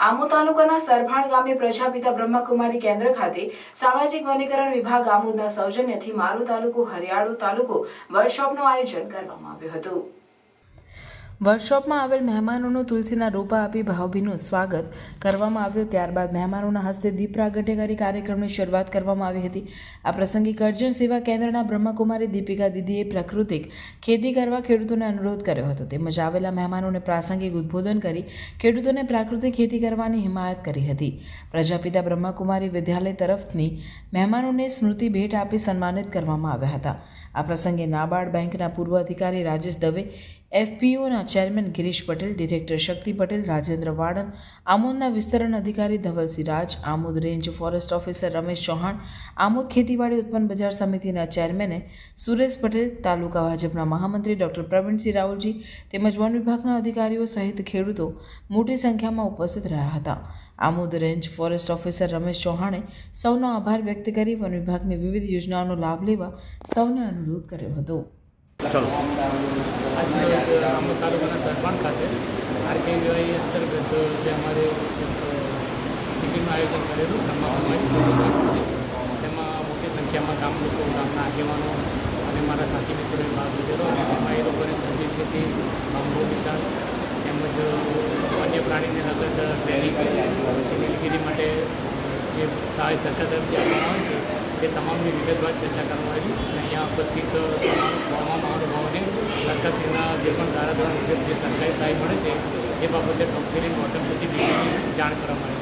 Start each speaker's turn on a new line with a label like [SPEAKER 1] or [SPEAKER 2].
[SPEAKER 1] આમોદ તાલુકાના સરભાણ ગામે પ્રજાપિતા બ્રહ્મકુમારી કેન્દ્ર ખાતે સામાજિક વનીકરણ વિભાગ આમોદના સૌજન્યથી મારો તાલુકો હરિયાળો તાલુકો વર્કશોપનું આયોજન કરવામાં આવ્યું હતું। વર્કશોપમાં આવેલ મહેમાનોનું તુલસીના રોપા આપી ભાવભીનું સ્વાગત કરવામાં આવ્યું। ત્યારબાદ મહેમાનોના હસ્તે દીપ પ્રાગટ્ય કરી કાર્યક્રમની શરૂઆત કરવામાં આવી હતી। આ પ્રસંગે કરજણ સેવા કેન્દ્રના બ્રહ્મકુમારી દીપિકા દીદીએ પ્રાકૃતિક ખેતી કરવા ખેડૂતોને અનુરોધ કર્યો હતો। તેમજ આવેલા મહેમાનોને પ્રાસંગિક ઉદ્બોધન કરી ખેડૂતોને પ્રાકૃતિક ખેતી કરવાની હિમાયત કરી હતી। પ્રજાપિતા બ્રહ્મકુમારી વિદ્યાલય તરફથી મહેમાનોને સ્મૃતિ ભેટ આપી સન્માનિત કરવામાં આવ્યા હતા। આ પ્રસંગે નાબાર્ડ બેંકના પૂર્વ અધિકારી રાજેશ દવે, એફપીઓના ચેરમેન ગિરીશ પટેલ, ડિરેક્ટર શક્તિ પટેલ, રાજેન્દ્ર વાડન, આમોદના વિસ્તરણ અધિકારી Dhavalsinh Raj, Amod range forest officer Ramesh Chauhan, Amod ખેતીવાડી ઉત્પન્ન બજાર સમિતિના ચેરમેન સુરેશ પટેલ, તાલુકા ભાજપના મહામંત્રી ડોક્ટર પ્રવીણસિંહ રાવલજી તેમજ વન વિભાગના અધિકારીઓ સહિત ખેડૂતો મોટી સંખ્યામાં ઉપસ્થિત રહ્યા હતા। Amod range forest officer Ramesh ચૌહાણે સૌનો આભાર વ્યક્ત કરી વન વિભાગની વિવિધ યોજનાઓનો લાભ લેવા સૌને અનુરોધ કર્યો હતો।
[SPEAKER 2] आज आमोद तालुकाना सरभाण खाते आरकेवीवाई अंतर्गत जे अमारे शिबिरનું आयोजन करेલું બ્રહ્મકુમારી તેમાં મોટી સંખ્યામાં ગામ લોકો, ગામના આગેવાનો અને મારા સાથી મિત્રોએ ભાગ લીધેલો અને તેમાં એ લોકોને સજીવ ખેતી, બાંબુ નિશાન તેમજ વન્ય પ્રાણીને લગત ટ્રેનિંગ, પછી નીલગિરી માટે જે સહાય સરકાર તરફથી આપવામાં આવે છે તે તમામની વિગતવાર ચર્ચા કરવામાં આવી અને અહીંયા ઉપસ્થિત તમામ મહાનુભાવોને સરકારશ્રીના જે પણ ધારાધોરણ મુજબ જે સરકારી સહાય મળે છે એ બાબતે ડોક્ટરી બોટમ સુધી જાણ કરવામાં આવી।